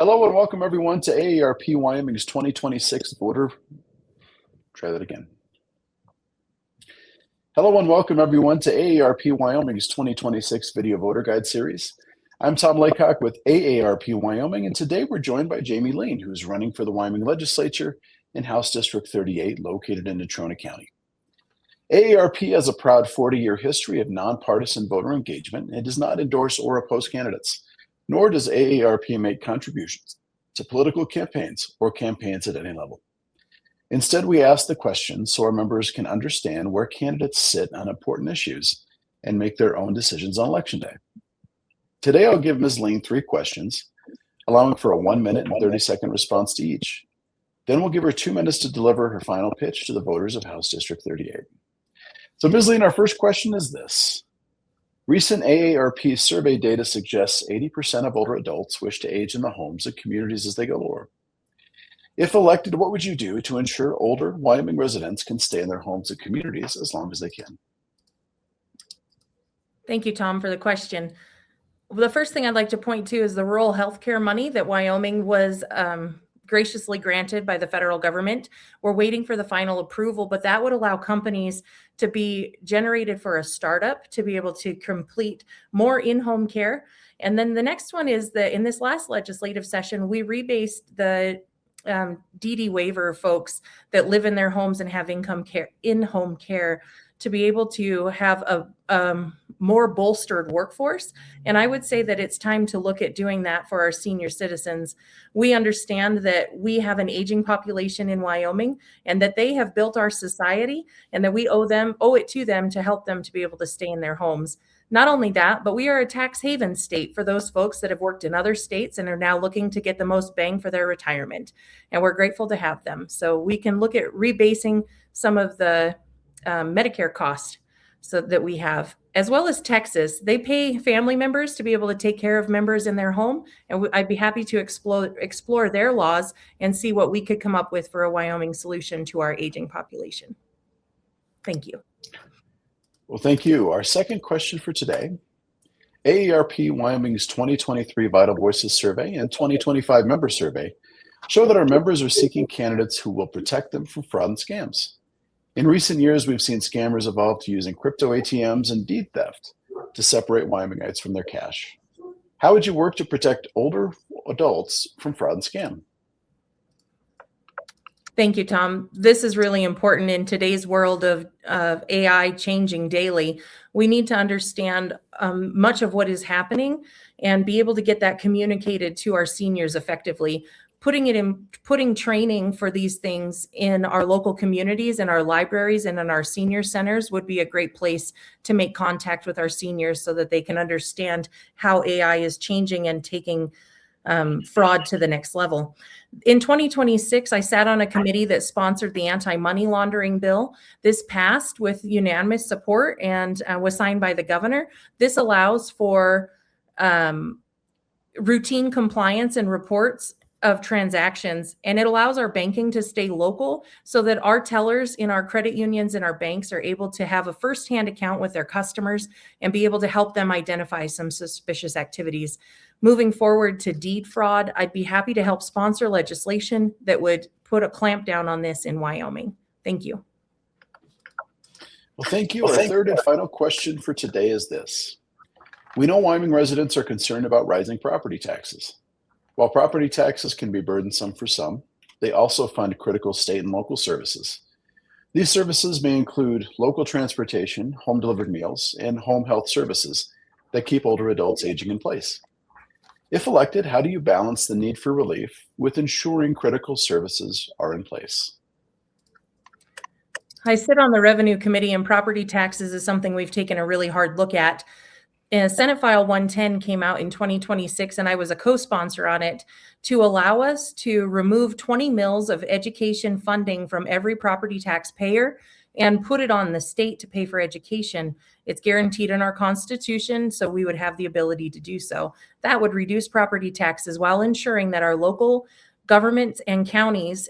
Hello and welcome everyone to AARP Wyoming's 2026 voter. Try that again. Hello and welcome everyone to AARP Wyoming's 2026 video voter guide series. I'm Tom Laycock with AARP Wyoming, and today we're joined by Jayme Lien, who's running for the Wyoming Legislature in House District 38, located in Natrona County. AARP has a proud 40-year history of nonpartisan voter engagement and does not endorse or oppose candidates, nor does AARP make contributions to political campaigns or campaigns at any level. Instead, we ask the questions so our members can understand where candidates sit on important issues and make their own decisions on Election Day. Today, I'll give Ms. Lien 3 questions, allowing for a 1-minute and 30-second response to each. Then we'll give her 2 minutes to deliver her final pitch to the voters of House District 38. So Ms. Lien, our first question is this. Recent AARP survey data suggests 80% of older adults wish to age in the homes of communities as they go older. If elected, what would you do to ensure older Wyoming residents can stay in their homes and communities as long as they can? Thank you, Tom, for the question. The first thing I'd like to point to is the rural health care money that Wyoming was graciously granted by the federal government. We're waiting for the final approval, but that would allow companies to be generated for a startup to be able to complete more in-home care. And then the next one is that in this last legislative session, we rebased the DD waiver folks that live in their homes and have in-home care to be able to have a more bolstered workforce. And I would say that it's time to look at doing that for our senior citizens. We understand that we have an aging population in Wyoming and that they have built our society and that we owe it to them to help them to be able to stay in their homes. Not only that, but we are a tax haven state for those folks that have worked in other states and are now looking to get the most bang for their retirement. And we're grateful to have them. So we can look at rebasing some of the Medicare cost so that we have, as well as Texas. They pay family members to be able to take care of members in their home. And I'd be happy to explore their laws and see what we could come up with for a Wyoming solution to our aging population. Thank you. Well, thank you. Our second question for today. AARP Wyoming's 2023 Vital Voices Survey and 2025 Member Survey show that our members are seeking candidates who will protect them from fraud and scams. In recent years, we've seen scammers evolve to using crypto ATMs and deed theft to separate Wyomingites from their cash. How would you work to protect older adults from fraud and scam? Thank you, Tom. This is really important in today's world of AI changing daily. We need to understand much of what is happening and be able to get that communicated to our seniors effectively. Putting training for these things in our local communities and our libraries and in our senior centers would be a great place to make contact with our seniors so that they can understand how AI is changing and taking fraud to the next level. In 2026, I sat on a committee that sponsored the anti-money laundering bill. This passed with unanimous support and was signed by the governor. This allows for routine compliance and reports of transactions, and it allows our banking to stay local so that our tellers in our credit unions and our banks are able to have a firsthand account with their customers and be able to help them identify some suspicious activities. Moving forward to deed fraud, I'd be happy to help sponsor legislation that would put a clamp down on this in Wyoming. Thank you. Well, thank you. Our third and final question for today is this. We know Wyoming residents are concerned about rising property taxes. While property taxes can be burdensome for some, they also fund critical state and local services. These services may include local transportation, home-delivered meals, and home health services that keep older adults aging in place. If elected, how do you balance the need for relief with ensuring critical services are in place? I sit on the Revenue Committee, and property taxes is something we've taken a really hard look at. Senate File 110 came out in 2026, and I was a co-sponsor on it to allow us to remove 20 mils of education funding from every property tax payer and put it on the state to pay for education. It's guaranteed in our Constitution, so we would have the ability to do so. That would reduce property taxes while ensuring that our local governments and counties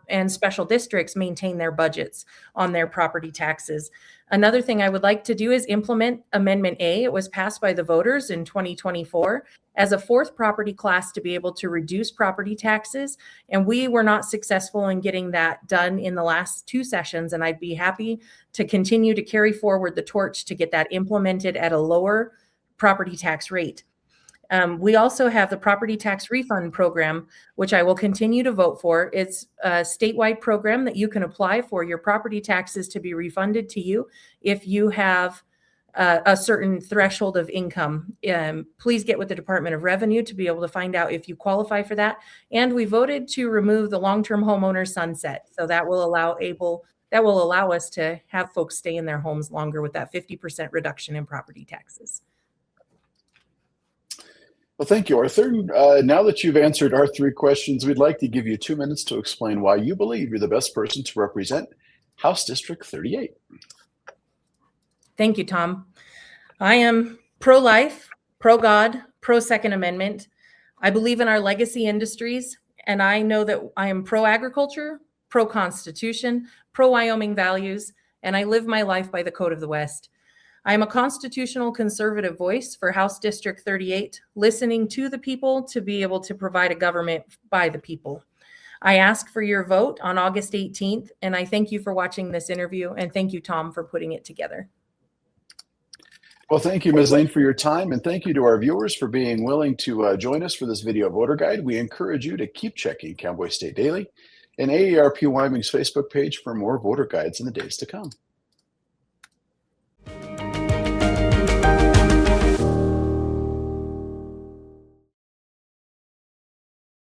and special districts maintain their budgets on their property taxes. Another thing I would like to do is implement Amendment A. It was passed by the voters in 2024, as a fourth property class to be able to reduce property taxes. And we were not successful in getting that done in the last 2 sessions. And I'd be happy to continue to carry forward the torch to get that implemented at a lower property tax rate. We also have the property tax refund program, which I will continue to vote for. It's a statewide program that you can apply for your property taxes to be refunded to you if you have a certain threshold of income. Please get with the Department of Revenue to be able to find out if you qualify for that. And we voted to remove the long-term homeowner sunset. So that will allow us to have folks stay in their homes longer with that 50% reduction in property taxes. Well, thank you, Arthur. Now that you've answered our 3 questions, we'd like to give you 2 minutes to explain why you believe you're the best person to represent House District 38. Thank you, Tom. I am pro-life, pro-God, pro-Second Amendment. I believe in our legacy industries, and I know that I am pro-agriculture, pro-Constitution, pro-Wyoming values, and I live my life by the Code of the West. I am a constitutional conservative voice for House District 38, listening to the people to be able to provide a government by the people. I ask for your vote on August 18th, and I thank you for watching this interview, and thank you, Tom, for putting it together. Well, thank you, Ms. Lien, for your time, and thank you to our viewers for being willing to join us for this video voter guide. We encourage you to keep checking Cowboy State Daily and AARP Wyoming's Facebook page for more voter guides in the days to come.